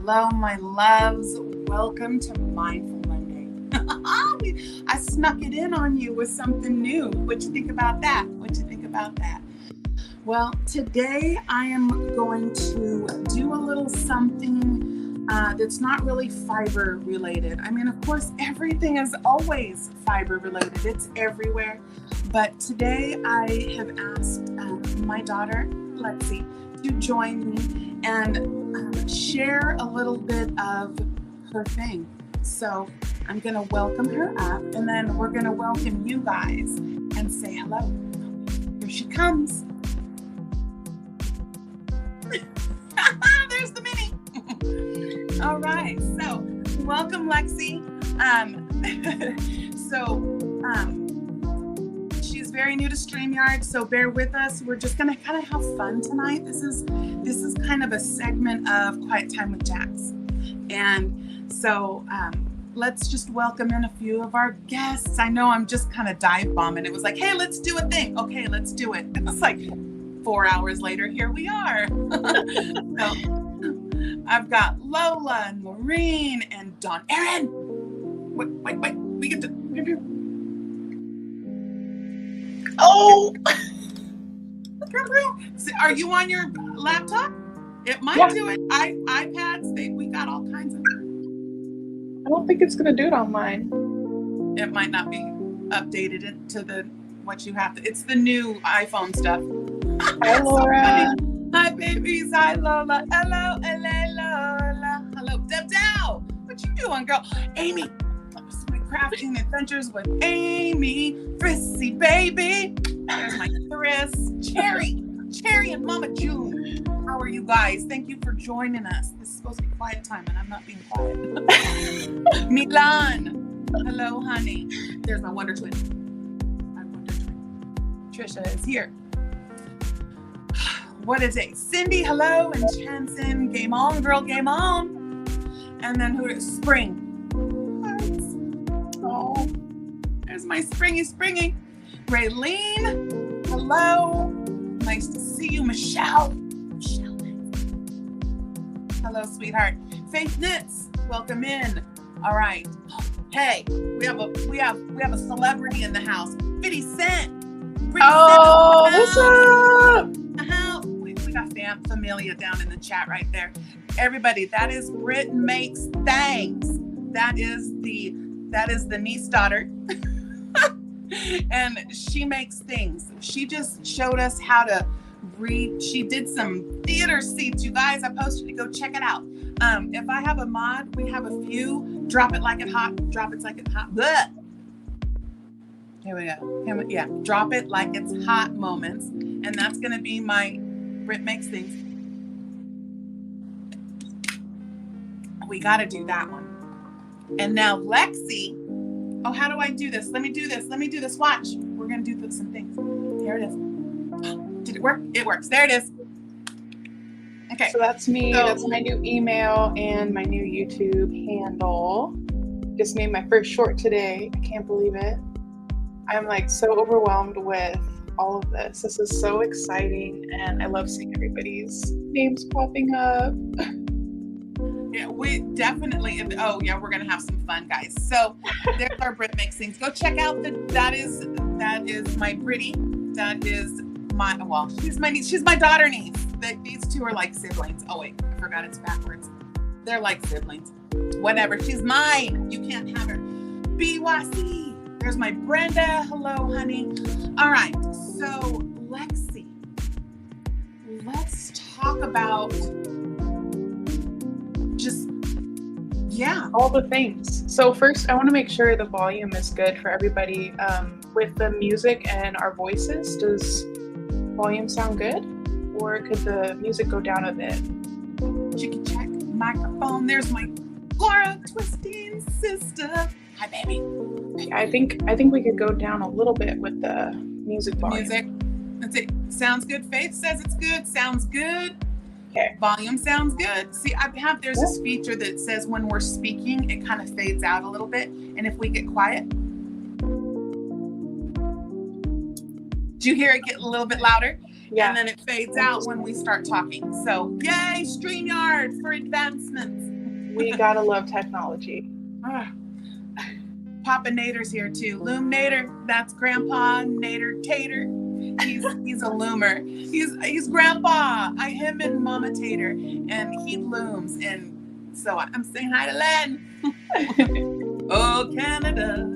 Hello, my loves. Welcome to Mindful Monday. I snuck it in on you with something new. What you think about that? Well, today I am going to do a little something that's not really fiber related. I mean, of course, everything is always fiber related. It's everywhere. But today I have asked my daughter, Lexi, to join me and share a little bit of her thing. So I'm going to welcome her up, and then we're going to welcome you guys and say hello. Here she comes. There's the mini. All right. So welcome, Lexi. She's very new to StreamYard, so bear with us. We're just gonna kind of have fun tonight. This is kind of a segment of Quiet Time with Jax, and so let's just welcome in a few of our guests. I know I'm just kind of dive bombing. It was like, hey, let's do a thing. Okay, let's do it. It was like 4 hours later, here we are. So I've got Lola and Maureen and Dawn. Erin, wait, we get to. Oh! Are you on your laptop? It might do it. iPads, we got all kinds of. I don't think it's gonna do it on mine. It might not be updated into the what you have to. It's the new iPhone stuff. Hi, Laura. So hi, babies. Hi, Lola. Hello, Lola. Hello, D.A.W.N.S. What you doing, girl? Amy. Crafting Adventures with Amy, Frissy baby. There's my Thriss, Cherry and Mama June. How are you guys? Thank you for joining us. This is supposed to be quiet time, and I'm not being quiet. Milan, hello, honey. There's my Wonder Twin. Trisha is here. What is it? Cindy, hello, and Chanson, game on, girl, game on. And then who is Spring? Oh, there's my springy. Raylene, hello. Nice to see you, Michelle. Hello, sweetheart. Faith Knits, welcome in. All right. Hey, we have a celebrity in the house. 50 Cent. Oh, what's up? We got Familia down in the chat right there. Everybody, that is Brit Makes Things. That is the niece daughter. And she makes things. She just showed us how to read. She did some theater seats, you guys. I posted it. Go check it out. If I have a mod, we have a few. Drop it like it's hot. Blech. Here we go. Yeah, drop it like it's hot moments. And that's going to be my Brit Makes Things. We got to do that one. And now Lexi, oh, how do I do this? Let me do this. Watch. We're going to do some things. Here it is. Did it work? It works. There it is. Okay. So that's me. That's my new email and my new YouTube handle. Just made my first short today. I can't believe it. I'm like so overwhelmed with all of this. This is so exciting, and I love seeing everybody's names popping up. Yeah, we definitely. Oh, yeah, we're gonna have some fun, guys. So there's our Brit Makes Things. Go check out that is my Britty. That is my she's my niece. She's my daughter niece. These two are like siblings. Oh wait, I forgot it's backwards. They're like siblings. Whatever. She's mine. You can't have her. BYC. There's my Brenda. Hello, honey. All right. So Lexi, let's talk about. All the things. So first, I want to make sure the volume is good for everybody. With the music and our voices, does volume sound good? Or could the music go down a bit? Chicken check. Microphone. There's my Laura Twisting sister. Hi, baby. I think we could go down a little bit with the music volume. That's it. Sounds good. Faith says it's good. Sounds good. Okay. Volume sounds good. See, there's this feature that says when we're speaking, it kind of fades out a little bit. And if we get quiet, do you hear it get a little bit louder? Yeah. And then it fades out when we start talking. So yay, StreamYard for advancements. We gotta love technology. Papa Nader's here too. Loom Nader, that's Grandpa Nader Tater. He's a loomer. He's Grandpa. Him and Mama Tater, and he looms. And so I'm saying hi to Len. Oh, Canada.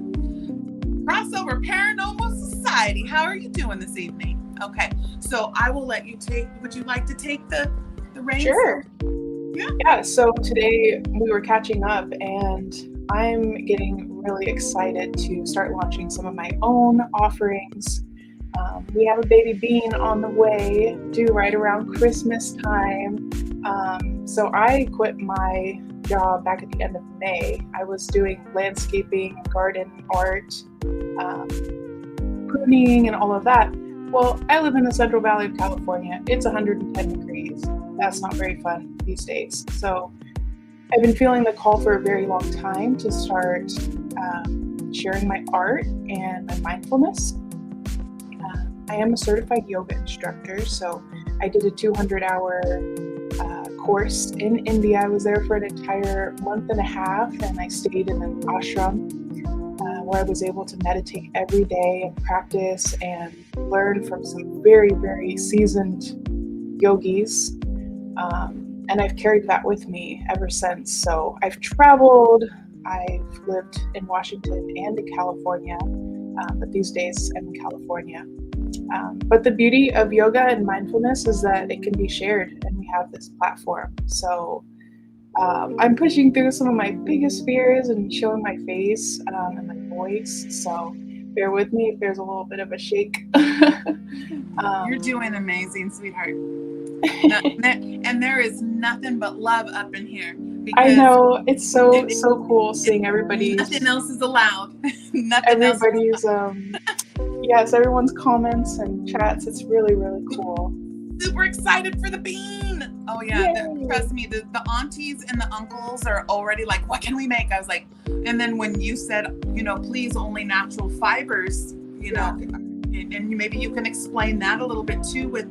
Crossover Paranormal Society. How are you doing this evening? Okay, so I will let you take. Would you like to take the reins? Sure. Yeah. So today we were catching up, and I'm getting really excited to start launching some of my own offerings. We have a baby Bean on the way, due right around Christmas time. So I quit my job back at the end of May. I was doing landscaping, garden art, pruning, and all of that. Well, I live in the Central Valley of California. It's 110 degrees. That's not very fun these days. So I've been feeling the call for a very long time to start sharing my art and my mindfulness. I am a certified yoga instructor, so I did a 200-hour course in India. I was there for an entire month and a half, and I stayed in an ashram where I was able to meditate every day and practice and learn from some very, very seasoned yogis. And I've carried that with me ever since. So I've traveled, I've lived in Washington and in California, but these days I'm in California. But the beauty of yoga and mindfulness is that it can be shared, and we have this platform. So I'm pushing through some of my biggest fears and showing my face and my voice. So bear with me if there's a little bit of a shake. You're doing amazing, sweetheart. And there is nothing but love up in here. I know, it's so cool seeing everybody's. Nothing else is allowed. Everybody's yes, everyone's comments and chats. It's really, really cool. Super excited for the Bean. Oh yeah, trust me, the aunties and the uncles are already like, what can we make? I was like, and then when you said, please only natural fibers, and maybe you can explain that a little bit too with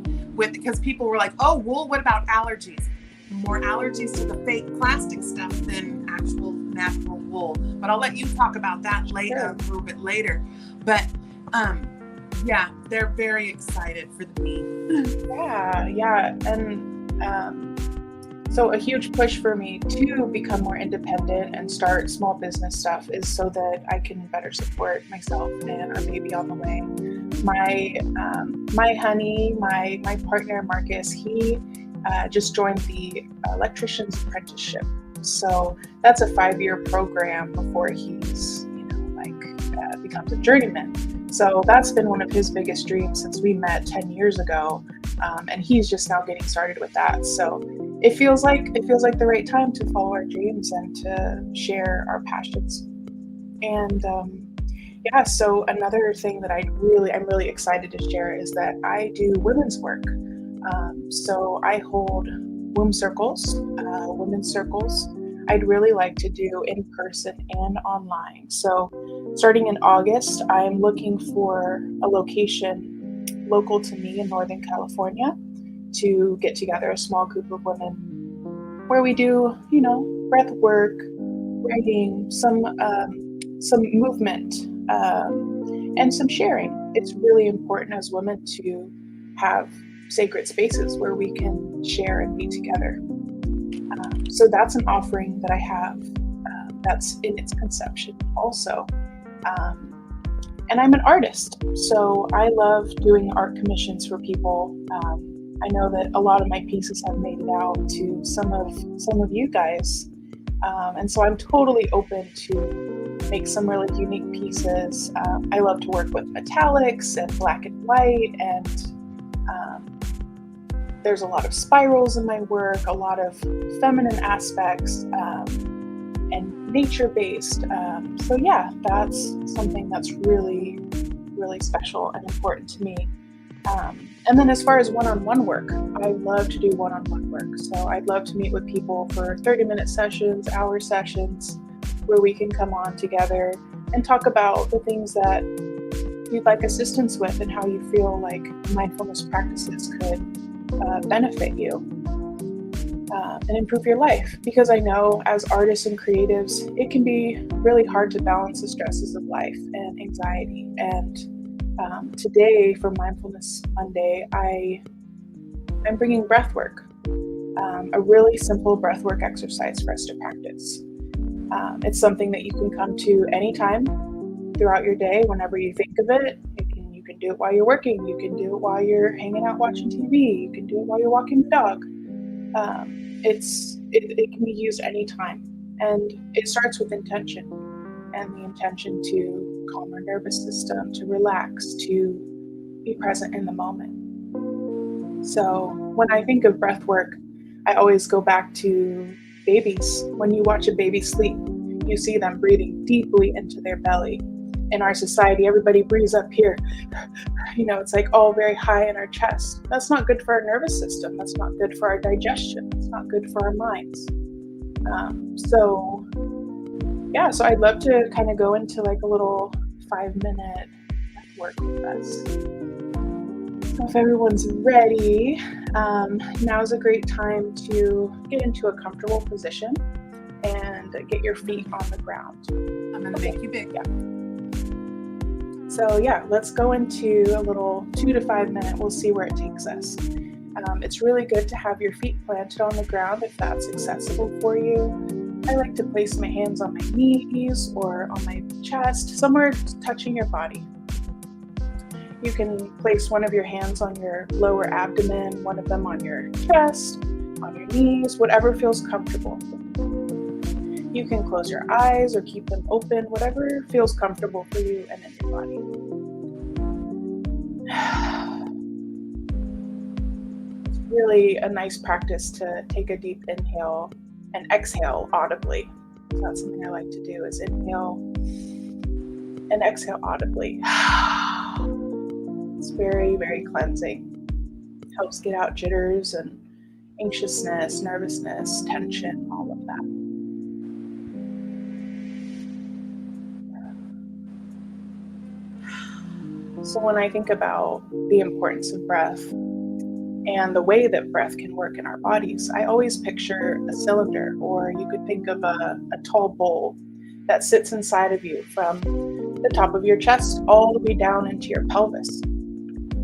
because people were like, oh, wool, what about allergies? More allergies to the fake plastic stuff than actual natural wool. But I'll let you talk about that later, a little bit later. But yeah, they're very excited for the Bean. Yeah. And so a huge push for me to become more independent and start small business stuff is so that I can better support myself and our baby on the way. My honey, my partner Marcus, he just joined the electrician's apprenticeship. So that's a 5-year program before he's becomes a journeyman. So that's been one of his biggest dreams since we met 10 years ago, and he's just now getting started with that. So it feels like the right time to follow our dreams and to share our passions. And so another thing that I'm really excited to share is that I do women's work. So I hold women's circles. I'd really like to do in person and online. So starting in August, I'm looking for a location local to me in Northern California to get together a small group of women where we do, breath work, writing, some movement, and some sharing. It's really important as women to have sacred spaces where we can share and be together. So that's an offering that I have that's in its conception also. And I'm an artist, so I love doing art commissions for people. I know that a lot of my pieces have made it out to some of you guys, and so I'm totally open to make some really unique pieces. I love to work with metallics and black and white, and there's a lot of spirals in my work, a lot of feminine aspects, and nature-based. So yeah, that's something that's really, really special and important to me. And then as far as one-on-one work, I love to do one-on-one work. So I'd love to meet with people for 30-minute sessions, hour sessions, where we can come on together and talk about the things that you'd like assistance with and how you feel like mindfulness practices could benefit you. and improve your life. Because I know as artists and creatives, it can be really hard to balance the stresses of life and anxiety. And today for Mindfulness Monday, I'm bringing breath work, a really simple breath work exercise for us to practice. It's something that you can come to anytime throughout your day, whenever you think of it. You can do it while you're working. You can do it while you're hanging out watching TV. You can do it while you're walking the dog. It can be used anytime, and it starts with intention, and the intention to calm our nervous system, to relax, to be present in the moment. So when I think of breath work, I always go back to babies. When you watch a baby sleep, you see them breathing deeply into their belly. In our society, everybody breathes up here. It's like all very high in our chest. That's not good for our nervous system. That's not good for our digestion. That's not good for our minds. So I'd love to kind of go into like a little 5-minute breath work with us. So if everyone's ready, now's a great time to get into a comfortable position and get your feet on the ground. I'm going to make you big. Yeah. So let's go into a little 2 to 5 minute. We'll see where it takes us. It's really good to have your feet planted on the ground if that's accessible for you. I like to place my hands on my knees or on my chest, somewhere touching your body. You can place one of your hands on your lower abdomen, one of them on your chest, on your knees, whatever feels comfortable. You can close your eyes or keep them open, whatever feels comfortable for you and in your body. It's really a nice practice to take a deep inhale and exhale audibly. So that's something I like to do, is inhale and exhale audibly. It's very, very cleansing. It helps get out jitters and anxiousness, nervousness, tension, all of that. So when I think about the importance of breath and the way that breath can work in our bodies, I always picture a cylinder, or you could think of a tall bowl that sits inside of you from the top of your chest all the way down into your pelvis.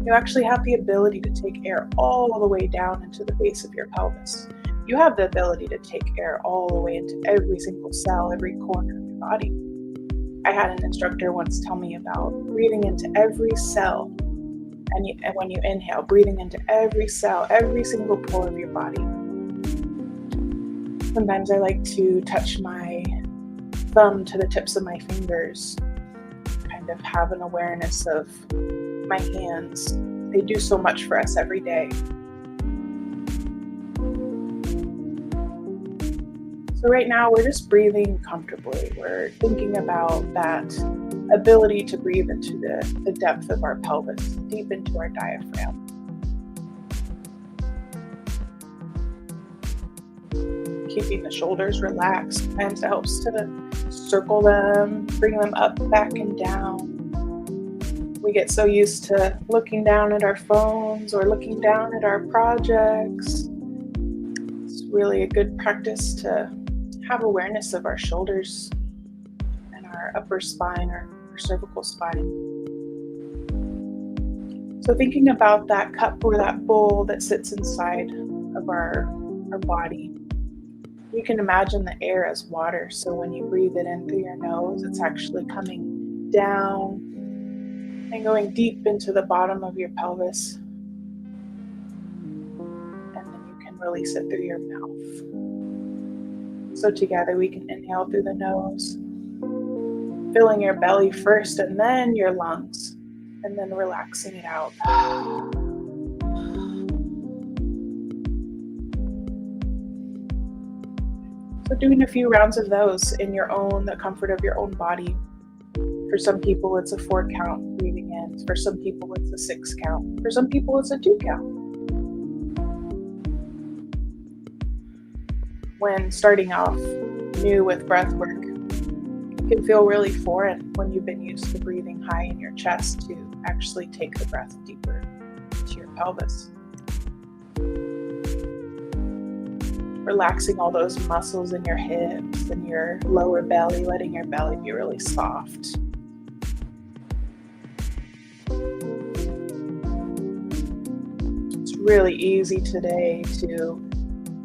You actually have the ability to take air all the way down into the base of your pelvis. You have the ability to take air all the way into every single cell, every corner of your body. I had an instructor once tell me about breathing into every cell, and when you inhale, breathing into every cell, every single pore of your body. Sometimes I like to touch my thumb to the tips of my fingers, kind of have an awareness of my hands. They do so much for us every day. So right now we're just breathing comfortably. We're thinking about that ability to breathe into the depth of our pelvis, deep into our diaphragm. Keeping the shoulders relaxed. Sometimes it helps to circle them, bring them up, back, and down. We get so used to looking down at our phones or looking down at our projects. It's really a good practice to have awareness of our shoulders and our upper spine, or cervical spine. So thinking about that cup or that bowl that sits inside of our body, you can imagine the air as water. So when you breathe it in through your nose, it's actually coming down and going deep into the bottom of your pelvis. And then you can release it through your mouth. So together we can inhale through the nose, filling your belly first and then your lungs, and then relaxing it out. So doing a few rounds of those in the comfort of your own body. For some people it's a 4 count breathing in. For some people it's a 6 count. For some people it's a 2 count. When starting off new with breath work, it can feel really foreign when you've been used to breathing high in your chest to actually take the breath deeper into your pelvis. relaxing all those muscles in your hips and your lower belly, letting your belly be really soft. It's really easy today to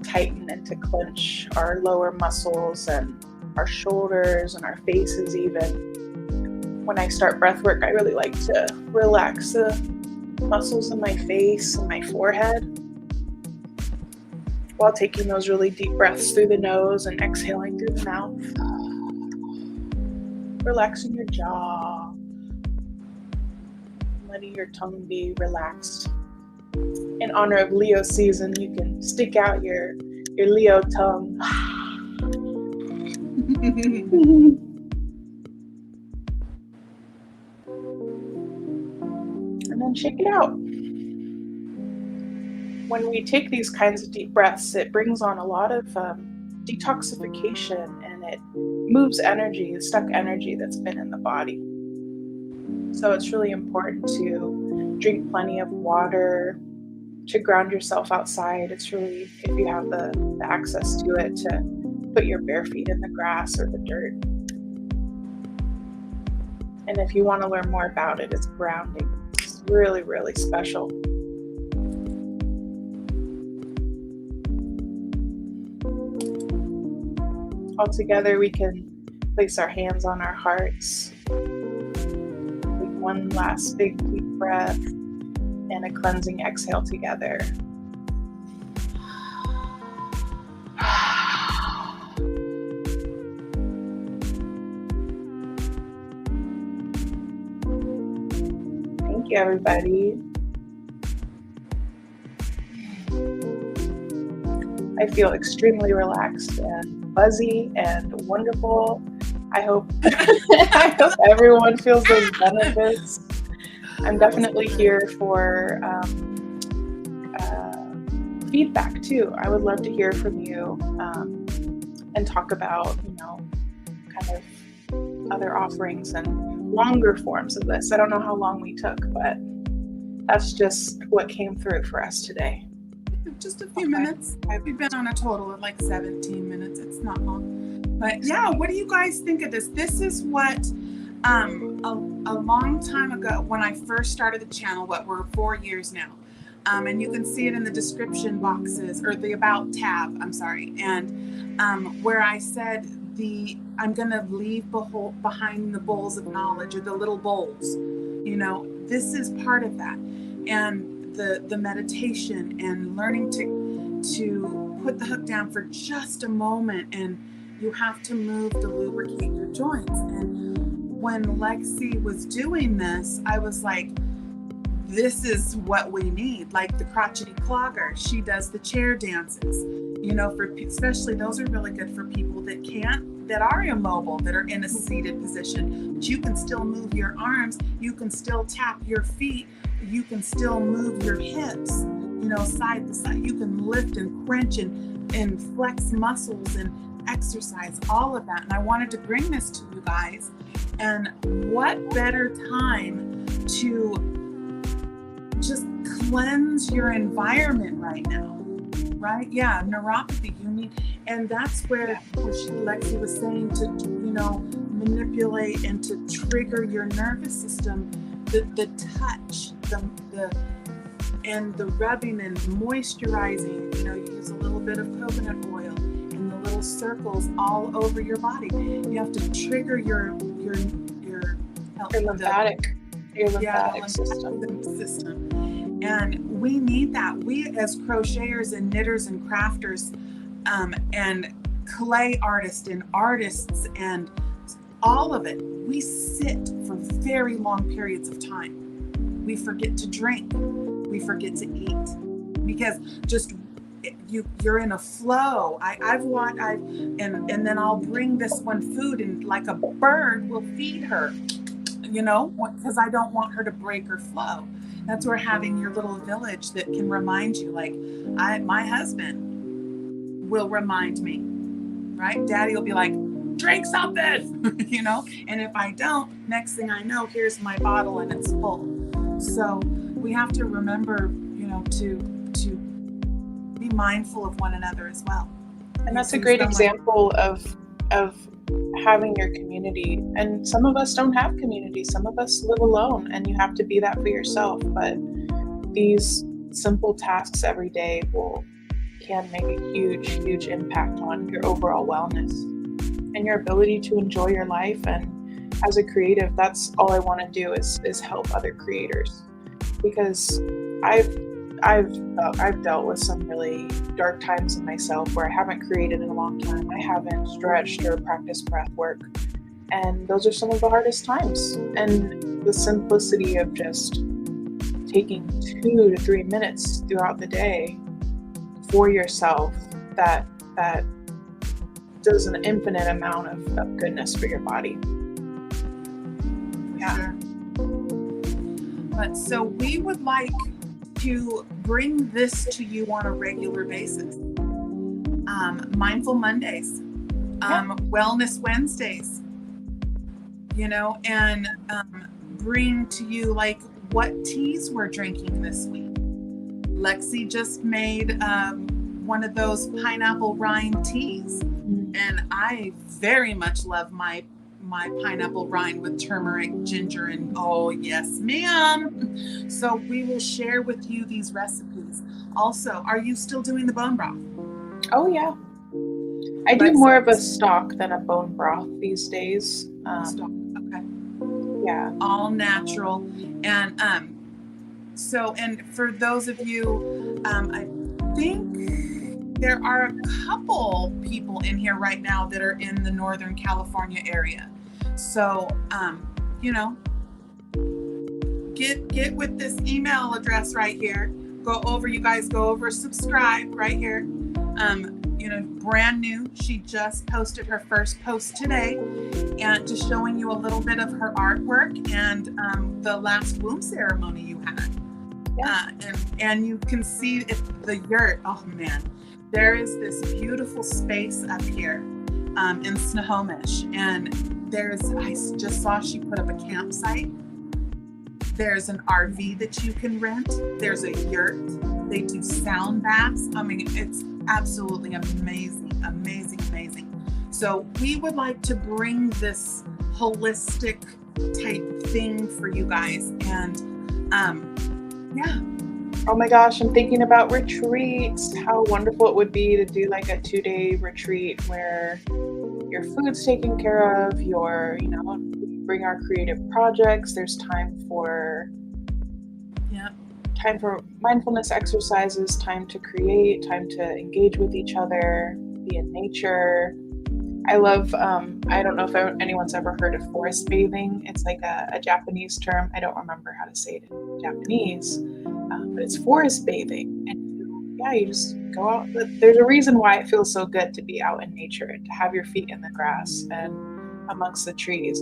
tighten and to clench our lower muscles and our shoulders and our faces even. When I start breath work, I really like to relax the muscles in my face and my forehead while taking those really deep breaths through the nose and exhaling through the mouth. Relaxing your jaw, letting your tongue be relaxed. In honor of Leo season, you can stick out your Leo tongue. And then shake it out. When we take these kinds of deep breaths, it brings on a lot of detoxification, and it moves energy, stuck energy that's been in the body. So it's really important to drink plenty of water, to ground yourself outside. It's really, if you have the access to it, to put your bare feet in the grass or the dirt. And if you want to learn more about it, it's grounding. It's really, really special. All together, we can place our hands on our hearts. Take one last big deep breath and a cleansing exhale together. Thank you, everybody. I feel extremely relaxed and buzzy and wonderful. I hope everyone feels those benefits. I'm definitely here for feedback too. I would love to hear from you and talk about, kind of other offerings and longer forms of this. I don't know how long we took, but that's just what came through for us today. Just a few minutes. We've been on a total of like 17 minutes. It's not long. But yeah, what do you guys think of this? This is what a long time ago, when I first started the channel, we're 4 years now. And you can see it in the description boxes, or the About tab, and where I said I'm going to leave behind the bowls of knowledge, or the little bowls. This is part of that. And the meditation and learning to put the hook down for just a moment, and you have to move to lubricate your joints. And when Lexi was doing this, I was like, this is what we need. Like the crotchety clogger, she does the chair dances, especially those are really good for people that are immobile, that are in a seated position, but you can still move your arms, you can still tap your feet, you can still move your hips, side to side. You can lift and crunch and flex muscles and exercise, all of that. And I wanted to bring this to you guys. And what better time to just cleanse your environment right now, right? Yeah, neuropathy, and that's where Lexi was saying to, manipulate and to trigger your nervous system, the touch, and the rubbing and moisturizing. You use a little bit of coconut oil in the little circles all over your body. You have to trigger your lymphatic system. And we need that. We as crocheters and knitters and crafters and clay artists and all of it, we sit for very long periods of time. We forget to drink. We forget to eat because just you're in a flow. And then I'll bring this one food, and like a bird will feed her, because I don't want her to break her flow. That's where having your little village that can remind you, like my husband will remind me, right? Daddy will be like, drink something, and if I don't, next thing I know, here's my bottle and it's full. So we have to remember, to be mindful of one another as well. And that's a great example of having your community. And some of us don't have community. Some of us live alone, and you have to be that for yourself. But these simple tasks every day can make a huge impact on your overall wellness and your ability to enjoy your life. And as a creative, that's all I want to do is help other creators, because I've dealt with some really dark times in myself where I haven't created in a long time. I haven't stretched or practiced breath work, and those are some of the hardest times. And the simplicity of just taking 2 to 3 minutes throughout the day for yourself, that does an infinite amount of goodness for your body. Yeah. Sure. But so we would like to bring this to you on a regular basis. Mindful Mondays, Wellness Wednesdays, and bring to you like what teas we're drinking this week. Lexi just made one of those pineapple rind teas, and I very much love my pineapple rind with turmeric, ginger, and oh yes ma'am. So we will share with you these recipes. Also, are you still doing the bone broth? Oh yeah, I do more of a stock than a bone broth these days. Stock, okay. Yeah, all natural. And so, and for those of you, I think there are a couple people in here right now that are in the Northern California area. So, get with this email address right here. Go over, subscribe right here. Brand new. She just posted her first post today, and just showing you a little bit of her artwork and the last womb ceremony you had. Yeah. And you can see the yurt. Oh man, there is this beautiful space up here in Snohomish, and I just saw she put up a campsite. There's an RV that you can rent. There's a yurt. They do sound baths. I mean, it's absolutely amazing. So we would like to bring this holistic type thing for you guys. And yeah. Oh my gosh, I'm thinking about retreats. How wonderful it would be to do like a 2-day retreat where your food's taken care of, bring our creative projects. There's time for mindfulness exercises, time to create, time to engage with each other, be in nature. I love, I don't know if anyone's ever heard of forest bathing. It's like a Japanese term. I don't remember how to say it in Japanese, but it's forest bathing. And you just go out. There's a reason why it feels so good to be out in nature and to have your feet in the grass and amongst the trees.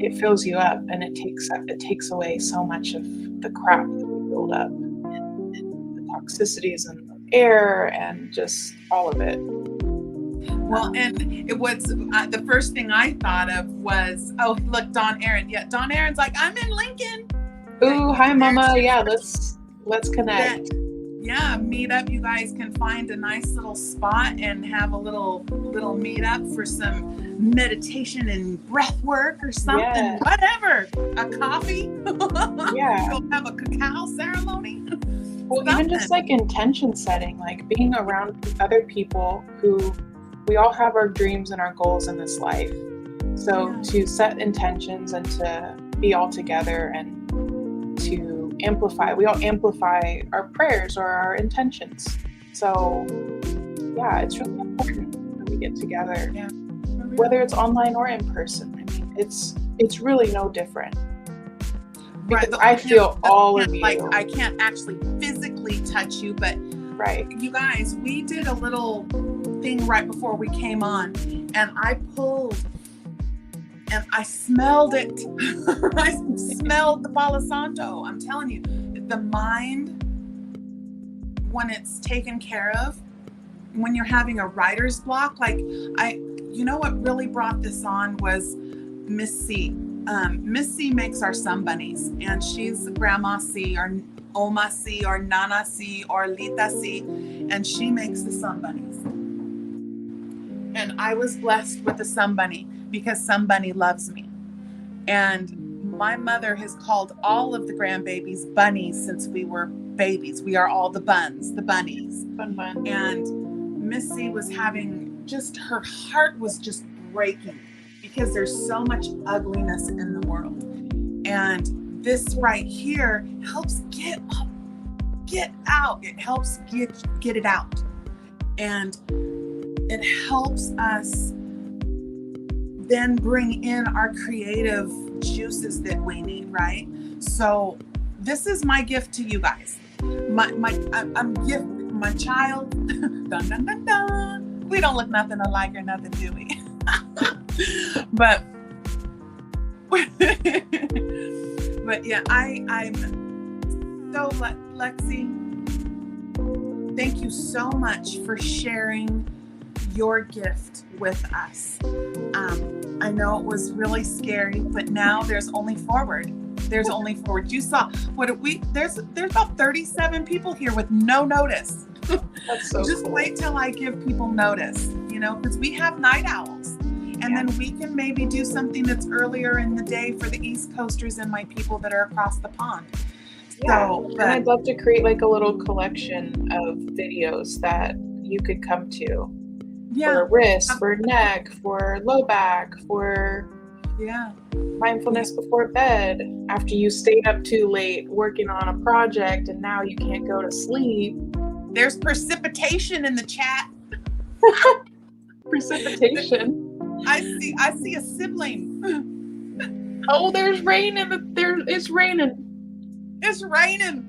It fills you up, and it takes away so much of the crap that we build up, and the toxicities in the air and just all of it. Well, and it was the first thing I thought of was, oh, look, Dawn Aaron. Yeah, Dawn Aaron's like, I'm in Lincoln. Ooh, hi, Mama. Yeah, let's connect. Yeah, meet up. You guys can find a nice little spot and have a little meet up for some meditation and breath work or something, whatever. A coffee. Yeah. Go have a cacao ceremony. Well, even just like intention setting, like being around other people who we all have our dreams and our goals in this life. So to set intentions and to be all together and to amplify, we all amplify our prayers or our intentions. So yeah, it's really important that we get together, whether it's online or in person. I mean, it's really no different. Because I feel all of you. Like I can't actually physically touch you, but you guys, we did a little thing right before we came on, and I pulled and I smelled it. I smelled the Palo Santo. I'm telling you, the mind, when it's taken care of, when you're having a writer's block, what really brought this on was Miss C. Miss C makes our sun bunnies, and she's Grandma C or Oma C or Nana C or Lita C, and she makes the sun bunnies. And I was blessed with a Sun Bunny because Sun Bunny loves me. And my mother has called all of the grandbabies bunnies since we were babies. We are all the bunnies. Fun bun. And Missy was having just, her heart was just breaking because there's so much ugliness in the world. And this right here helps get out. It helps get it out. And it helps us then bring in our creative juices that we need, right? So this is my gift to you guys. I'm gifting my child. Dun, dun, dun, dun. We don't look nothing alike or nothing, do we? But yeah, I'm so Lexi. Thank you so much for sharing your gift with us. I know it was really scary, but now there's only forward. You saw there's about 37 people here with no notice. That's so Just cool. wait till I give people notice, because we have night owls. And then we can maybe do something that's earlier in the day for the East Coasters and my people that are across the pond. Yeah, So, and I'd love to create like a little collection of videos that you could come to. For wrist, for neck, for low back, for mindfulness before bed, after you stayed up too late working on a project and now you can't go to sleep. There's precipitation in the chat. Precipitation. I see a sibling. Oh, there's rain it's raining. It's raining.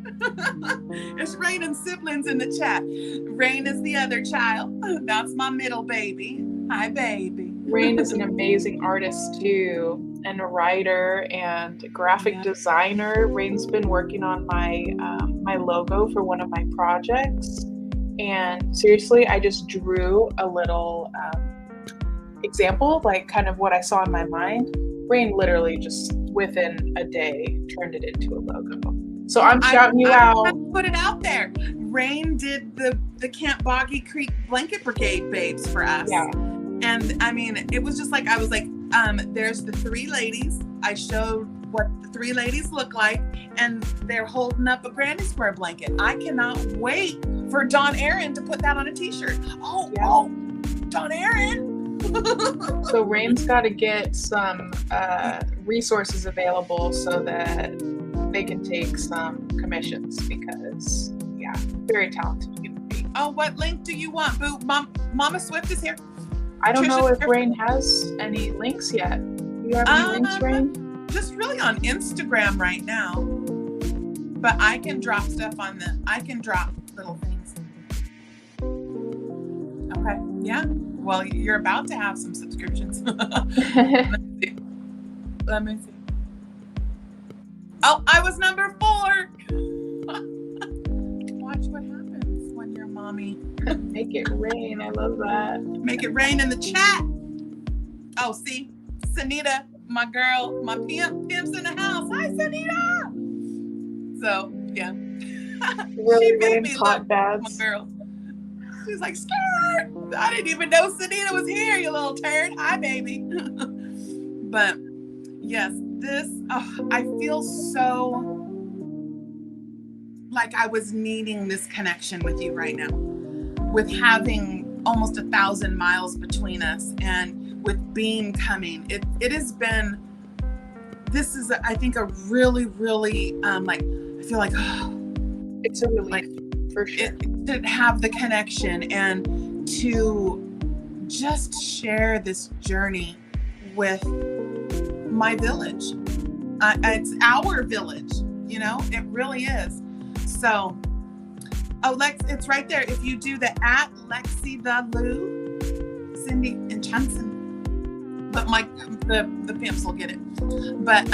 It's raining siblings in the chat. Rain is the other child. That's my middle baby. Hi, baby. Rain is an amazing artist too, and a writer and a graphic designer. Rain's been working on my my logo for one of my projects, and seriously, I just drew a little example, like kind of what I saw in my mind. Rain literally just within a day turned it into a logo. So I'm shouting you out. Put it out there. Rain did the Camp Boggy Creek Blanket Brigade babes for us. Yeah. And I mean, it was just like, I was like, there's the three ladies. I showed what the three ladies look like, and they're holding up a Granny Square blanket. I cannot wait for D.A.W.N.S to put that on a t-shirt. Oh, D.A.W.N.S. So Rain's got to get some resources available so that they can take some commissions, because very talented human being. Oh, what link do you want, boo? Mama Swift is here. I don't know if Rain has any links yet. Do you have any links, Rain? Just really on Instagram right now. But I can drop stuff I can drop little things. Okay, yeah. Well, you're about to have some subscriptions. Let me see. Oh, I was number 4. Watch what happens when your mommy. Make it rain. I love that. Make it rain in the chat. Oh, see, Sanita, my girl, my pimp's in the house. Hi, Sanita. So yeah, Really made me hot look, baths. my girl. She's like, skirt. I didn't even know Sanita was here, you little turd. Hi, baby. But yes, I feel so like I was needing this connection with you right now, with having almost 1,000 miles between us, and with Bean coming. It has been, this is, I think, a really, really, like, I feel like, it's a relief, for sure. To have the connection and to just share this journey with my village. It's our village, it really is. So, Lex, it's right there. If you do the @Lexi the Lou, Cindy and Johnson, but the pimps will get it. But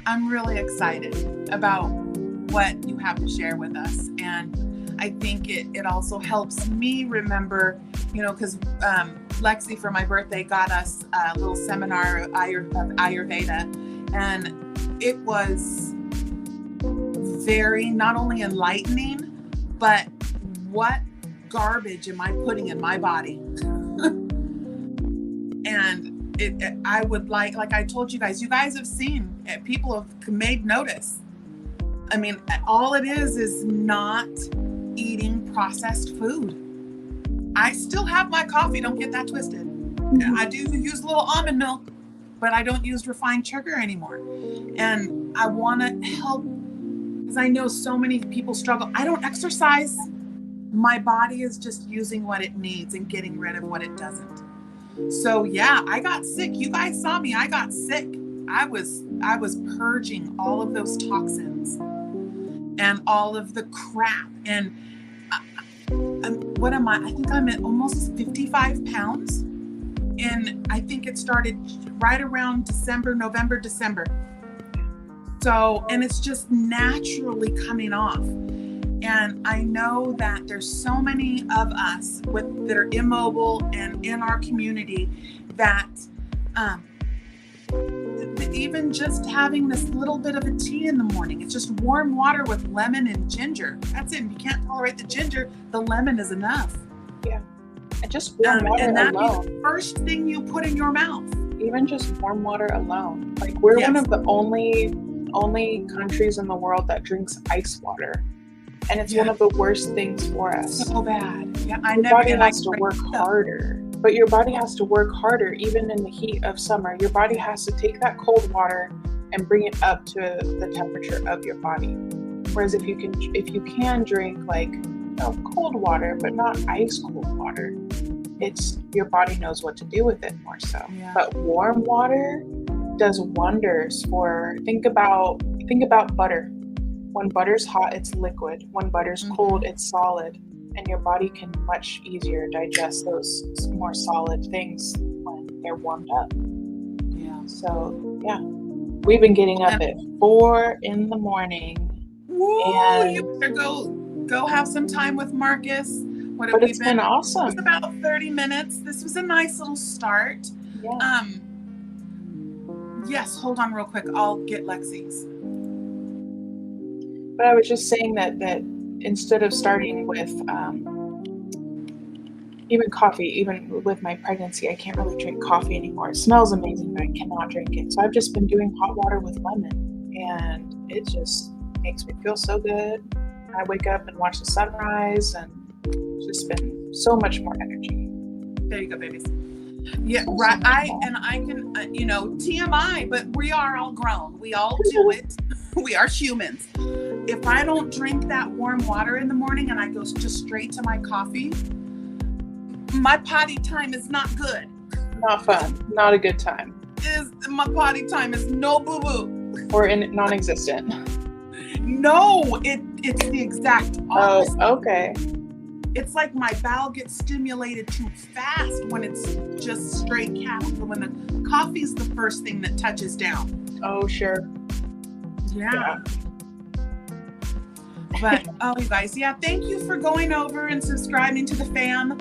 I'm really excited about what you have to share with us, and I think it also helps me remember, because Lexi for my birthday got us a little seminar of Ayurveda, and it was very not only enlightening, but what garbage am I putting in my body? And I would like I told you guys have seen, people have made notice. I mean, all it is not eating processed food. I still have my coffee, don't get that twisted. I do use a little almond milk, but I don't use refined sugar anymore. And I want to help, because I know so many people struggle. I don't exercise. My body is just using what it needs and getting rid of what it doesn't. So yeah, I got sick. You guys saw me. I got sick. I was purging all of those toxins and all of the crap. And what am I? I think I'm at almost 55 pounds. And I think it started right around November, December. So, and it's just naturally coming off. And I know that there's so many of us that are immobile and in our community that even just having this little bit of a tea in the morning, it's just warm water with lemon and ginger. That's it. If you can't tolerate the ginger, the lemon is enough. Yeah. And just warm water and that'd alone. be the first thing you put in your mouth. Even just warm water alone. Like, we're one of the only countries in the world that drinks ice water. And it's one of the worst things for us. So bad. Yeah, Your body has to work harder. But your body has to work harder even in the heat of summer. Your body has to take that cold water and bring it up to the temperature of your body. Whereas if you can drink like cold water, but not ice cold water, it's your body knows what to do with it more so. Yeah. But warm water does wonders for, think about butter. When butter's hot, it's liquid. When butter's cold, it's solid. And your body can much easier digest those more solid things when they're warmed up. Yeah. So, yeah. We've been getting up at 4 a.m. Woo, and you better go have some time with Marcus. But it's been awesome. It was about 30 minutes. This was a nice little start. Yeah. Yes, hold on real quick. I'll get Lexi's. But I was just saying that instead of starting with even coffee, even with my pregnancy, I can't really drink coffee anymore. It smells amazing, but I cannot drink it. So I've just been doing hot water with lemon, and it just makes me feel so good. I wake up and watch the sunrise, and it's just been so much more energy. There you go, babies. Yeah, right. I can, TMI, but we are all grown. We all do it. We are humans. If I don't drink that warm water in the morning and I go just straight to my coffee, my potty time is not good. Not fun. Not a good time. My potty time is no boo-boo. Or non-existent. No, it's the exact opposite. Oh, okay. It's like my bowel gets stimulated too fast when it's just straight caffeine. When the coffee's the first thing that touches down. Oh, sure. Yeah. But, you guys, thank you for going over and subscribing to the fam.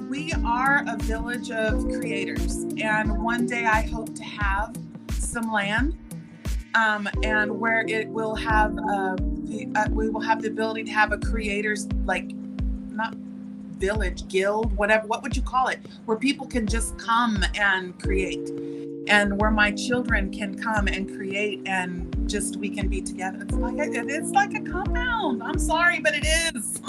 We are a village of creators, and one day I hope to have some land, and where it will have we will have the ability to have a creators, like, not village, guild, whatever, what would you call it, where people can just come and create, and where my children can come and create, and just we can be together. It's like a compound. I'm sorry, but it is.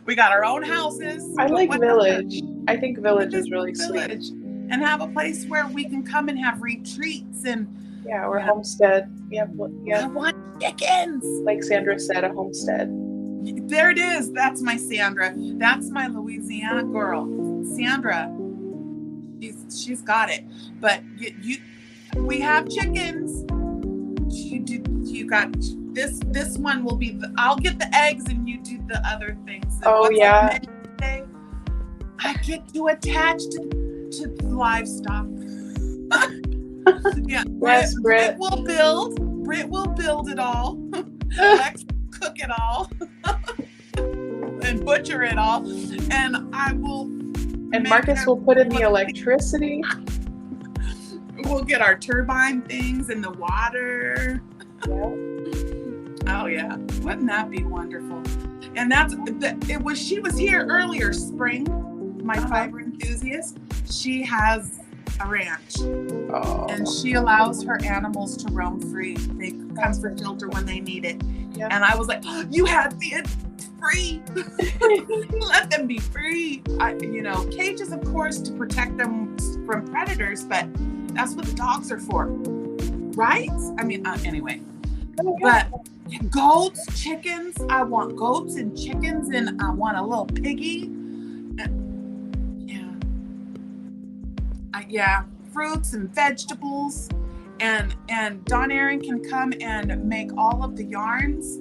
We got our own houses. I like village. I think village is really sweet. And have a place where we can come and have retreats and or homestead. Yeah. I want chickens. Like Sandra said, a homestead. There it is. That's my Sandra. That's my Louisiana girl. Sandra. She's got it. But we have chickens. You got this one will be I'll get the eggs and you do the other things. Oh, yeah. I get to attach to livestock. Yeah. Yes, Britt will build. Britt will build it all. Lex will cook it all. And butcher it all. And I will. And Marcus will put in the electricity. We'll get our turbine things and the water. Yeah. Oh yeah, wouldn't that be wonderful? And she was here earlier, Spring, my fiber enthusiast. She has a ranch, and she allows her animals to roam free. They come for shelter when they need it. Yeah. And I was like, oh, you have me free. Let them be free. Cages, of course, to protect them from predators, but that's what the dogs are for, right? I mean, anyway. But goats, chickens, I want goats and chickens, and I want a little piggy. Fruits and vegetables, and Dawn Erin can come and make all of the yarns.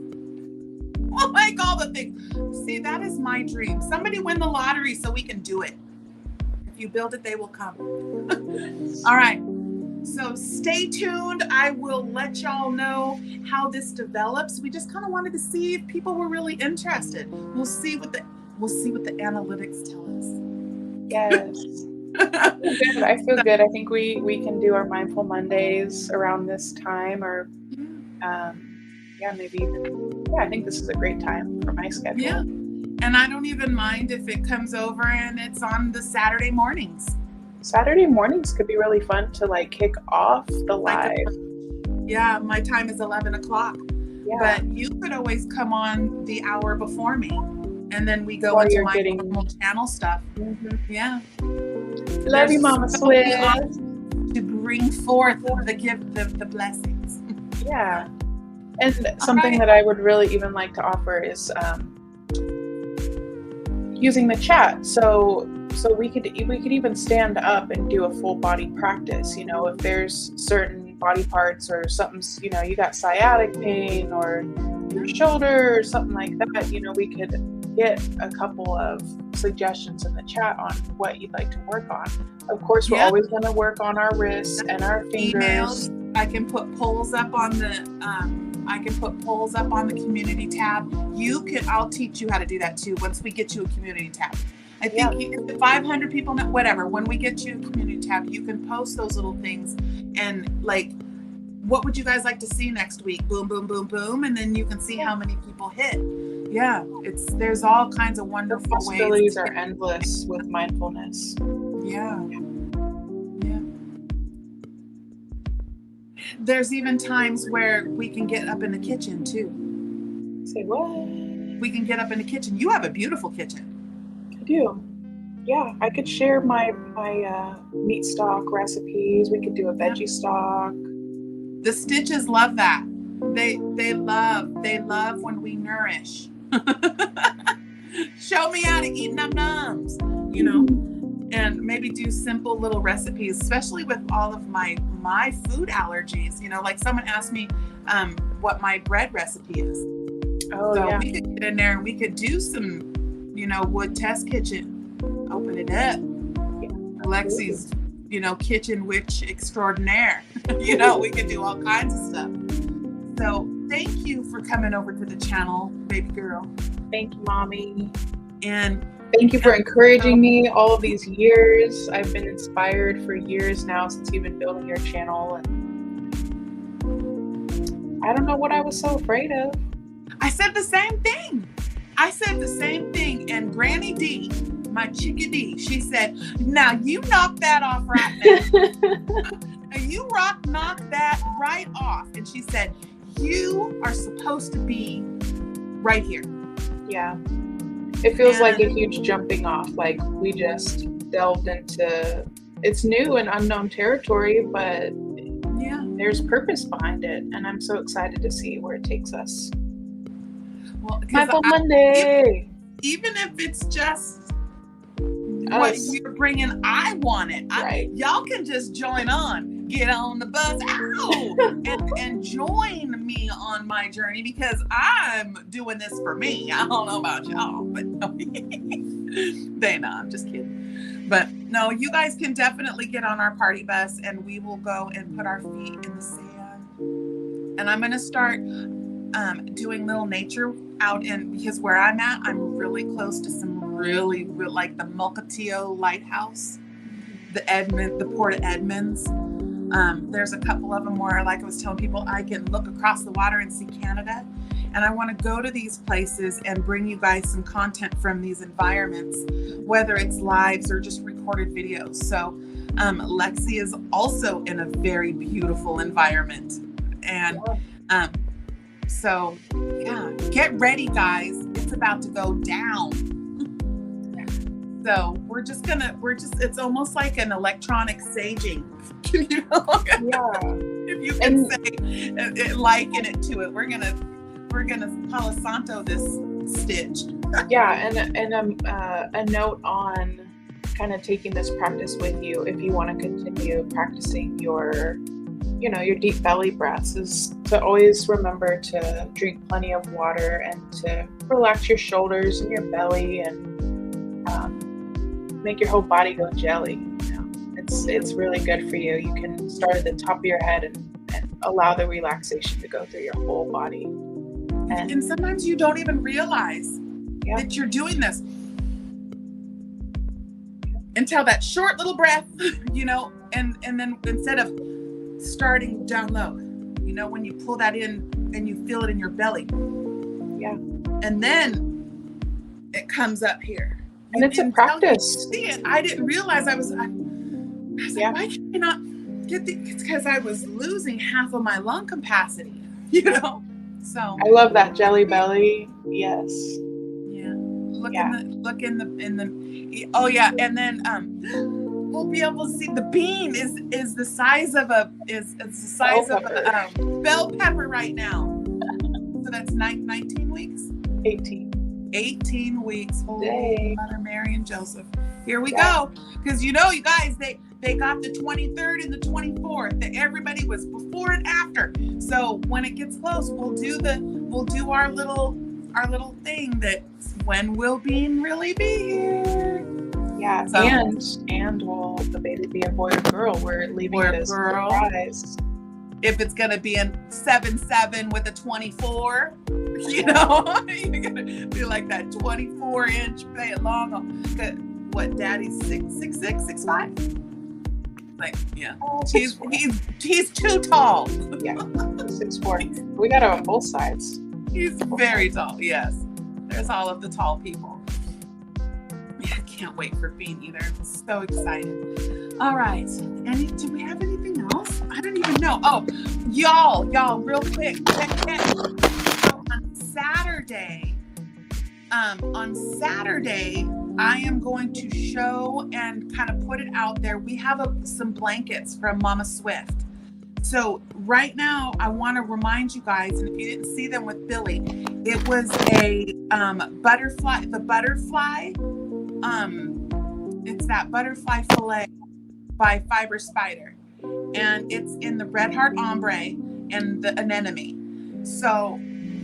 We'll make all the things. See, that is my dream. Somebody win the lottery so we can do it. If you build it, they will come. All right. So stay tuned. I will let y'all know how this develops. We just kind of wanted to see if people were really interested. We'll see what the analytics tell us. Yes. I feel good. I think we can do our Mindful Mondays around this time, or maybe even. Yeah, I think this is a great time for my schedule. Yeah, and I don't even mind if it comes over and it's on the Saturday mornings. Saturday mornings could be really fun to like kick off the live. Yeah, my time is 11 o'clock. Yeah. But you could always come on the hour before me, and then we go into my normal channel stuff. Mm-hmm. Yeah. Love you, Mama Swift. To bring forth the blessings. Yeah. And something that I would really even like to offer is using the chat. So we could even stand up and do a full body practice. If there's certain body parts or something, you got sciatic pain or your shoulder or something like that, we could get a couple of suggestions in the chat on what you'd like to work on. Of course, we're always going to work on our wrists and our fingers. Emails. I can put polls up on the community tab. I'll teach you how to do that too once we get you a community tab. I think 500 people, whatever. When we get you a community tab, you can post those little things and like, what would you guys like to see next week? Boom, boom, boom, boom, and then you can see how many people hit. Yeah, there's all kinds of wonderful ways. The possibilities are endless with mindfulness. Yeah. There's even times where we can get up in the kitchen too. Say what? We can get up in the kitchen. You have a beautiful kitchen. I do. Yeah, I could share my meat stock recipes. We could do a veggie stock. The Stitches love that. They love when we nourish. Show me how to eat num-nums, and maybe do simple little recipes, especially with all of my food allergies. Like someone asked me what my bread recipe is. Oh, so yeah. We could get in there and we could do some, wood test kitchen, open it up. Yeah. Alexi's, kitchen witch extraordinaire. We could do all kinds of stuff. So thank you for coming over to the channel, baby girl. Thank you, Mommy. And thank you for encouraging me all of these years. I've been inspired for years now since you've been building your channel. And I don't know what I was so afraid of. I said the same thing. And Granny D, my chickadee, she said, now you knock that off right now. You knock that right off. And she said, you are supposed to be right here. Yeah. It feels like a huge jumping off. Like we just delved into, it's new and unknown territory, but there's purpose behind it. And I'm so excited to see where it takes us. Well, Mindful Monday. Even if it's just what you're bringing, I want it. Right. Y'all can just join on, get on the bus, and join me on my journey, because I'm doing this for me. I don't know about y'all, but I'm just kidding. But no, you guys can definitely get on our party bus, and we will go and put our feet in the sand. And I'm going to start doing little nature out because where I'm at, I'm really close to some really like the Mukilteo Lighthouse, the Port of Edmonds. There's a couple of them where, like I was telling people, I can look across the water and see Canada. And I want to go to these places and bring you guys some content from these environments, whether it's lives or just recorded videos. So Lexi is also in a very beautiful environment. And so, yeah, get ready, guys. It's about to go down. So it's almost like an electronic saging. You know? If you can liken it to it, we're gonna Palo Santo this stitch. And a note on kind of taking this practice with you if you want to continue practicing your deep belly breaths, is to always remember to drink plenty of water and to relax your shoulders and your belly and make your whole body go jelly. It's really good for you. You can start at the top of your head and allow the relaxation to go through your whole body. And sometimes you don't even realize that you're doing this until that short little breath, and then instead of starting down low, when you pull that in and you feel it in your belly. Yeah. And then it comes up here. And it's a practice. See it. I didn't realize I was like, why can I not get it's because I was losing half of my lung capacity, So I love that jelly belly. Yes. Yeah. Look in the oh yeah, and then we'll be able to see the bean is the size of a bell pepper right now. So that's 19 weeks? 18 weeks. Holy Mother Mary and Joseph. Here we go. Because you guys, they got the 23rd and the 24th. That everybody was before and after. So when it gets close, we'll do our little thing that when will Bean really be here? Yeah, so, and will the baby be a boy or girl? We're leaving it as a surprise. If it's gonna be a 7'7" with a 24, you're gonna be like that 24-inch play it long. What, Daddy's 6'6", 6'5"? Like, yeah, he's too tall. Yeah, 6'4". We got it on both sides. He's very tall. Yes, there's all of the tall people. Yeah, I can't wait for Bean either. I'm so excited. All right. Do we have anything else? I don't even know. Oh, y'all, real quick. So on Saturday, I am going to show and kind of put it out there. We have some blankets from Mama Swift. So right now, I want to remind you guys, and if you didn't see them with Billy, it was a butterfly. The butterfly. It's that butterfly fillet by Fiber Spider, and it's in the Red Heart Ombre and the anemone. So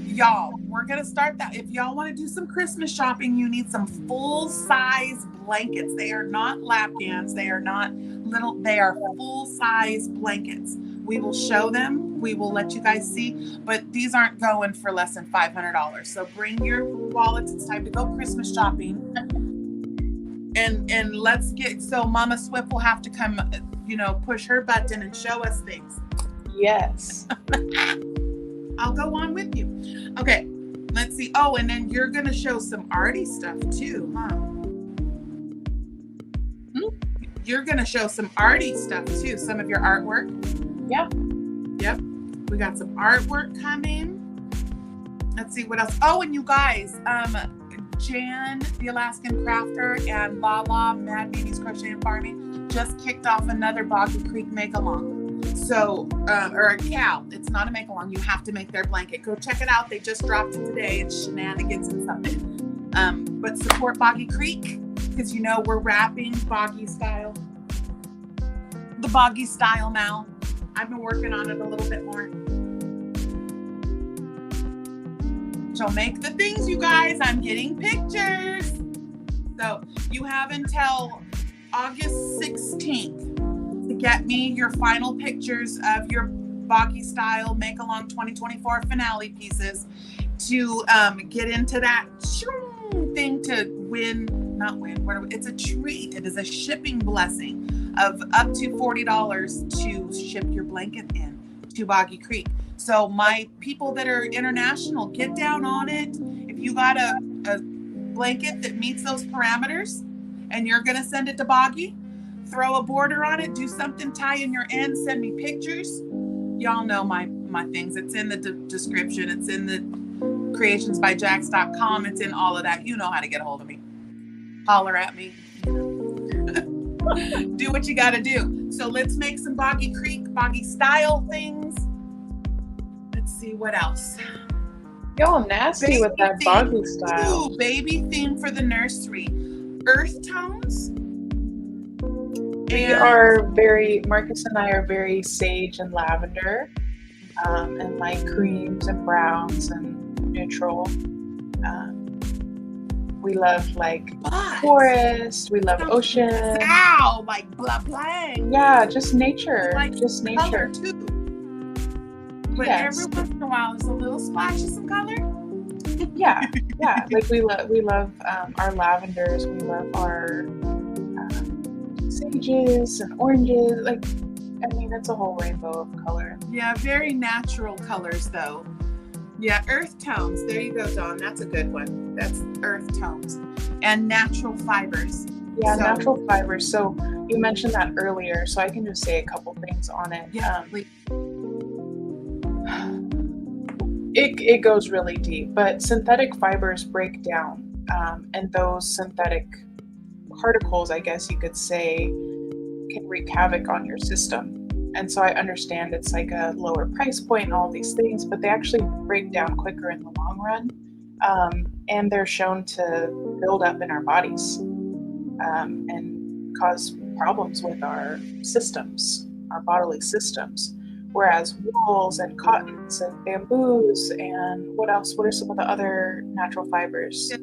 y'all, we're gonna start that. If y'all want to do some Christmas shopping, you need some full-size blankets. They are not Lapgans. They are not little. They are full-size blankets. We will show them. We will let you guys see, but these aren't going for less than $500. So bring your wallets. It's time to go Christmas shopping. And let's get, so Mama Swift will have to come, push her button and show us things. Yes. I'll go on with you. Okay, let's see. Oh, and then you're going to show some arty stuff too, huh? You're going to show some arty stuff too, some of your artwork. Yeah. Yep. We got some artwork coming. Let's see what else. Oh, and you guys, Jan, the Alaskan Crafter, and Lala, Mad Beanie's Crochet and Farming, just kicked off another Boggy Creek make-along. So, or a cow. It's not a make-along. You have to make their blanket. Go check it out. They just dropped it today. It's shenanigans and something. But support Boggy Creek, because we're wrapping Boggy style. The Boggy style now. I've been working on it a little bit more. So make the things, you guys. I'm getting pictures. So you have until August 16th to get me your final pictures of your Boggy Style Make-Along 2024 finale pieces to get into that thing to win, not win, it's a treat. It is a shipping blessing of up to $40 to ship your blanket in to Boggy Creek. So my people that are international, get down on it. If you got a blanket that meets those parameters and you're going to send it to Boggy, throw a border on it, do something, tie in your end, send me pictures. Y'all know my things. It's in the description. It's in the creationsbyjax.com. It's in all of that. You know how to get a hold of me. Holler at me. Do what you got to do. So let's make some Boggy Creek, Boggy style things. Let's see what else. Y'all nasty Baby with that Boggy style. Ooh, baby theme for the nursery. Earth tones. Marcus and I are very sage and lavender, and like creams and browns and neutral. We love like forest. We love ocean. Ow, like blah blah. Yeah, just nature. Like just nature too. But yes. Every once in a while, there's a little splash of some color. Yeah. Like we love our lavenders. We love our sages and oranges. Like, I mean, it's a whole rainbow of color. Yeah, very natural colors though. Yeah, earth tones. There you go, Dawn. That's a good one. That's earth tones and natural fibers. Yeah, natural fibers. So you mentioned that earlier, so I can just say a couple things on it. Yeah, it goes really deep, but synthetic fibers break down, and those synthetic particles, I guess you could say, can wreak havoc on your system. And so I understand it's like a lower price point and all these things, but they actually break down quicker in the long run. And they're shown to build up in our bodies, and cause problems with our systems, our bodily systems. Whereas wools and cottons and bamboos and what else? What are some of the other natural fibers?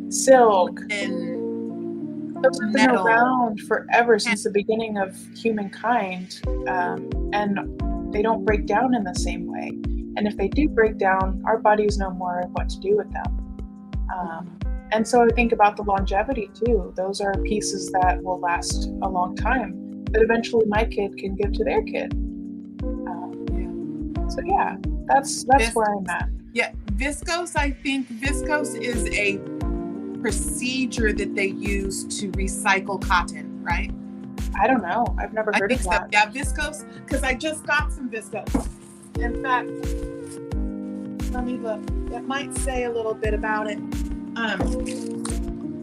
Silk. And those have been around forever since the beginning of humankind, and they don't break down in the same way. And if they do break down, our bodies know more of what to do with them. And so I think about the longevity too. Those are pieces that will last a long time that eventually my kid can give to their kid. So yeah, that's where I'm at. Yeah, viscose. I think viscose is a procedure that they use to recycle cotton, right? I don't know. I've never heard of that. So. Yeah, viscose, because I just got some viscose. In fact, let me look. That might say a little bit about it.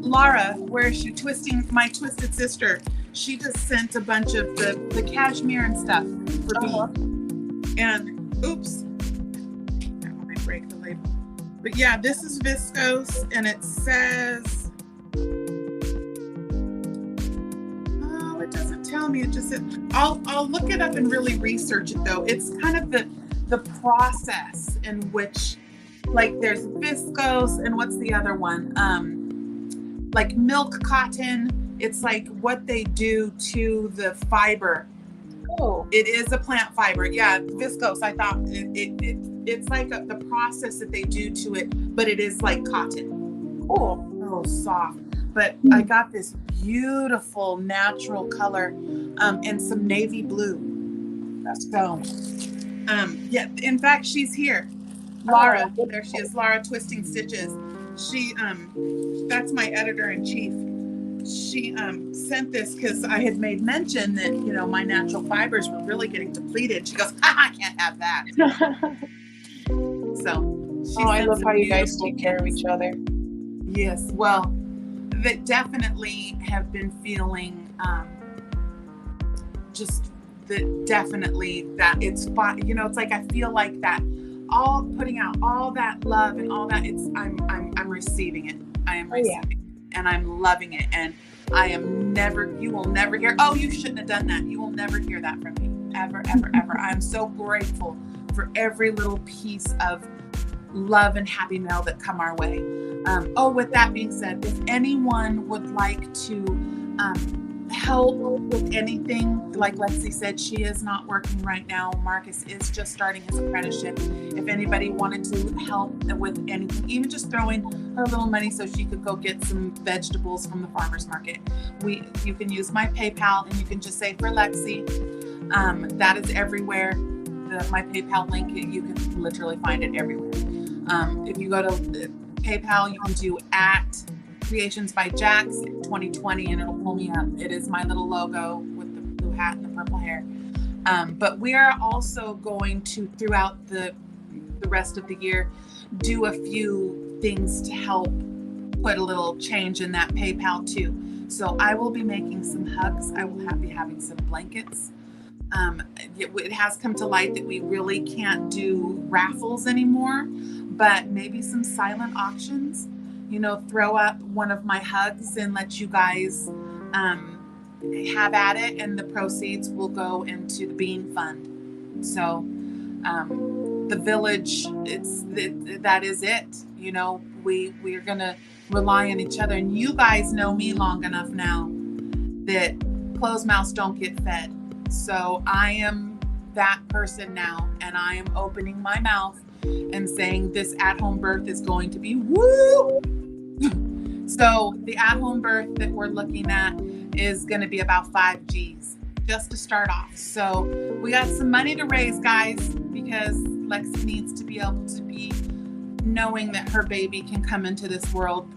Laura, where is she? My twisted sister, she just sent a bunch of the cashmere and stuff for me. And oops, I want to break the label. But yeah, this is viscose, and it says, oh, it doesn't tell me. It just says, I'll look it up and really research it though. It's kind of the process in which, like, there's viscose, and what's the other one? Like milk cotton. It's like what they do to the fiber. Oh, it is a plant fiber. Yeah, viscose. I thought it's like the process that they do to it, but it is like cotton. Cool. Oh, soft. But I got this beautiful natural color, and some navy blue. So, yeah. In fact, she's here. Laura, there she is. Laura Twisting Stitches. She, that's my editor-in-chief. She sent this because I had made mention that, my natural fibers were really getting depleted. She goes, I can't have that. So I love how you guys take care of each other. Yes, well, that definitely have been feeling just that definitely that it's fun. It's like I feel like that all putting out all that love and all that. I'm receiving it. I am receiving it. And I'm loving it. And you will never hear, oh, you shouldn't have done that. You will never hear that from me. Ever, ever, ever. I'm so grateful for every little piece of love and happy mail that come our way. With that being said, if anyone would like to help with anything, like Lexi said, she is not working right now. Marcus is just starting his apprenticeship. If anybody wanted to help with anything, even just throwing her little money so she could go get some vegetables from the farmer's market, you can use my PayPal, and you can just say for Lexi. That is everywhere. My PayPal link, you can literally find it everywhere. If you go to PayPal, you can do @Creations by Jax 2020, and it'll pull me up. It is my little logo with the blue hat and the purple hair. But we are also going to, throughout the rest of the year, do a few things to help put a little change in that PayPal too. So I will be making some hugs. I will be having some blankets. It has come to light that we really can't do raffles anymore, but maybe some silent auctions. Throw up one of my hugs and let you guys have at it, and the proceeds will go into the Bean Fund. So the village, that is it. We are gonna rely on each other, and you guys know me long enough now that closed mouths don't get fed. So I am that person now, and I am opening my mouth and saying this at-home birth is going to be woo. So the at-home birth that we're looking at is going to be about 5 G's just to start off. So we got some money to raise, guys, because Lexi needs to be able to be knowing that her baby can come into this world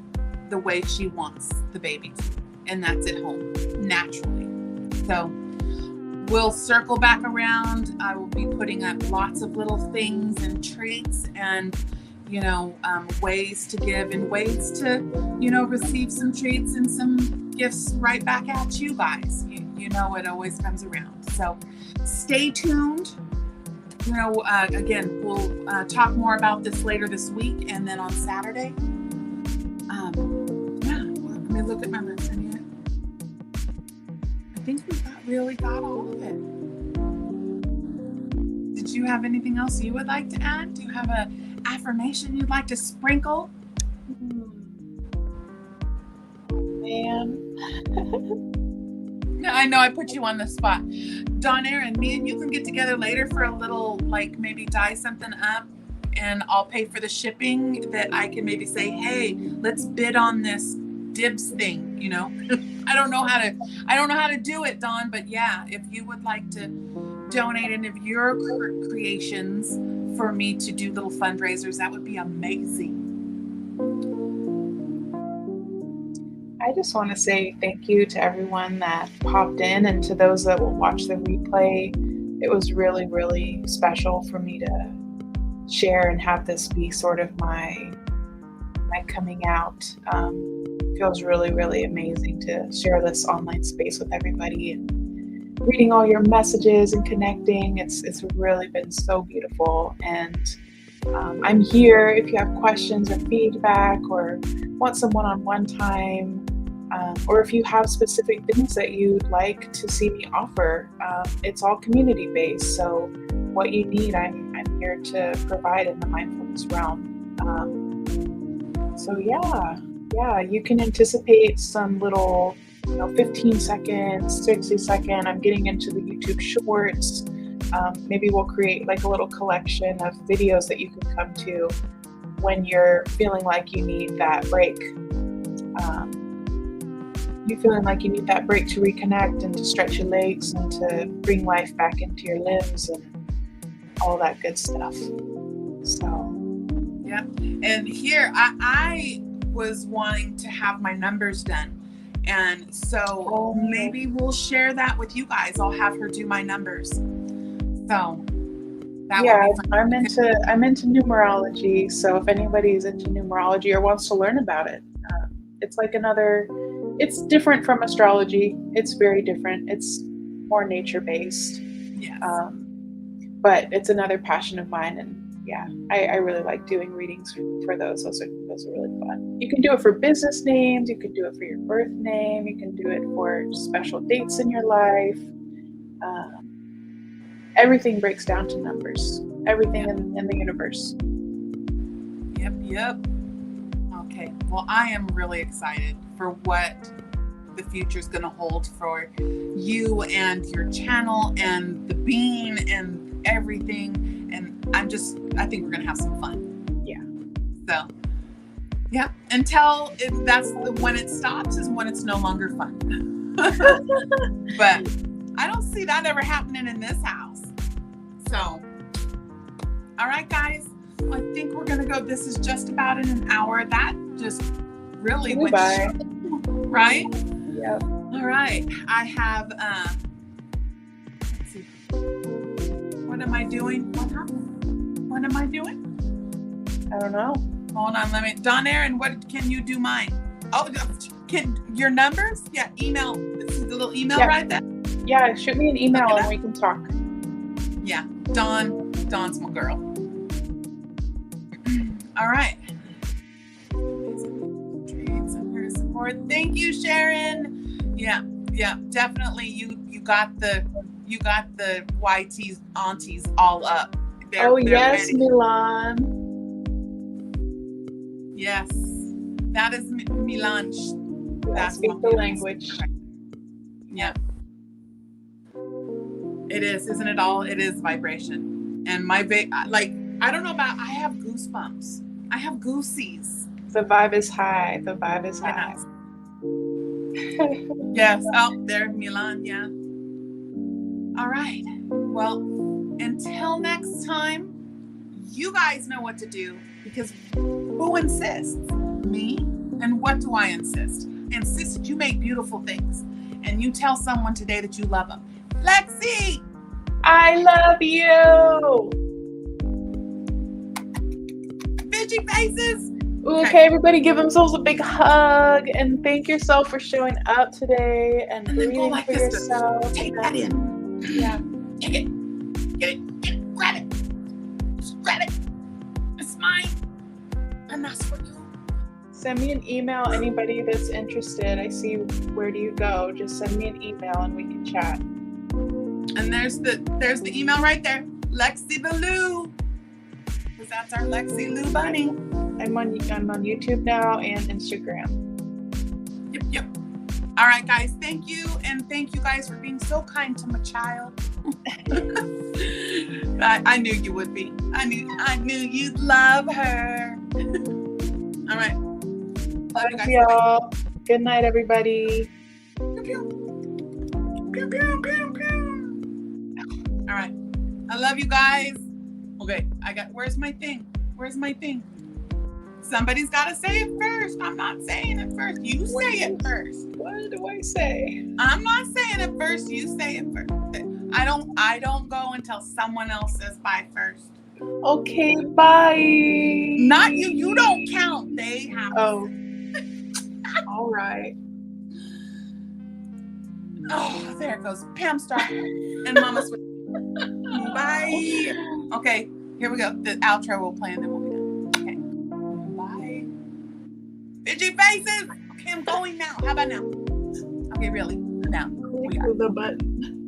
the way she wants the baby to, and that's at home naturally. So we'll circle back around. I will be putting up lots of little things and treats and ways to give and ways to receive some treats and some gifts right back at you guys. It always comes around. So stay tuned. Again, we'll talk more about this later this week, and then on Saturday. Let me look at my list in here. I think we really got all of it. Did you have anything else you would like to add? Do you have an affirmation you'd like to sprinkle? Man. I know I put you on the spot. Dawn Erin, me and you can get together later for a little, maybe dye something up, and I'll pay for the shipping. That I can maybe say, hey, let's bid on this dibs thing. I don't know how to do it, Dawn, but yeah, if you would like to donate any of your creations for me to do little fundraisers, that would be amazing. I just want to say thank you to everyone that popped in, and to those that will watch the replay. It was really, really special for me to share and have this be sort of my coming out. Feels really, really amazing to share this online space with everybody and reading all your messages and connecting. It's really been so beautiful, and I'm here if you have questions or feedback or want some one-on-one time. Or if you have specific things that you'd like to see me offer. It's all community-based, so what you need, I'm here to provide in the mindfulness realm. So yeah, you can anticipate some little 15 seconds, 60 second. I'm getting into the YouTube shorts. Maybe we'll create a little collection of videos that you can come to when you're feeling like you need that break. You're feeling like you need that break to reconnect and to stretch your legs and to bring life back into your limbs and all that good stuff. So, yeah. And here, I was wanting to have my numbers done. And so maybe we'll share that with you guys. I'll have her do my numbers. So that would be fun. I'm into numerology. So if anybody's into numerology or wants to learn about it, it's different from astrology. It's very different. It's more nature-based. Yes. But it's another passion of mine, and yeah, I really like doing readings for those. Those are really fun. You can do it for business names. You can do it for your birth name. You can do it for special dates in your life. Everything breaks down to numbers. Everything in the universe. Yep. Okay. Well, I am really excited for what the future's going to hold for you and your channel and the bean and everything. And I think we're going to have some fun. Yeah. So, yeah. Until when it stops is when it's no longer fun. But I don't see that ever happening in this house. So, all right, guys. I think we're going to go. This is just about in an hour. That just really went short, right? Yep. All right. I have, let's see. What am I doing? What happened? What am I doing? I don't know. Hold on. Don Aaron, what can you do mine? Oh, can your numbers? Yeah, email. This is the little email right there. Yeah, shoot me an email and we can talk. Yeah, Dawn's my girl. All right. Trades and her support. Thank you, Sharon. Yeah, definitely. You got the YT's aunties all up. They're yes, ready. Milan. Yes, that is Milan. That's Speak the language. Yeah. It is, isn't it all? It is vibration. And my I don't know about, I have goosebumps. I have goosies. The vibe is high. The vibe is high. Yes. Oh, there, Milan. Yeah. All right. Well, until next time, you guys know what to do, because who insists? Me? And what do I insist? I insist that you make beautiful things and you tell someone today that you love them. Lexi! I love you! Bitchy faces! Okay, everybody give themselves a big hug and thank yourself for showing up today and breathing go like for this. yourself. Take that in. Yeah. Take it. Get it. Grab it. Just grab it. It's mine. And that's for you. Send me an email, anybody that's interested. I see where do you go. Just send me an email and we can chat. And there's the email right there. Lexi the Lou. Because that's our Lexi Lou bunny. I'm on YouTube now and Instagram. Yep. All right, guys. Thank you. And thank you guys for being so kind to my child. I knew you would be. I knew you'd love her. All right. Love you guys. Y'all. Good night, everybody. Pew, pew, pew, pew, pew. All right. I love you guys. Okay. Where's my thing? Somebody's got to say it first. I'm not saying it first. You say it first. What do I say? I'm not saying it first. You say it first. I don't go until someone else says bye first. Okay, bye. Not you. You don't count. They have. Oh. All right. Oh, there it goes. Pam Star and Mama Sweet. Bye. Okay, here we go. The outro will play and then we'll be done. Okay. Bye. Bitchy faces. Okay, I'm going now. How about now? Okay, really. Now. Click the button.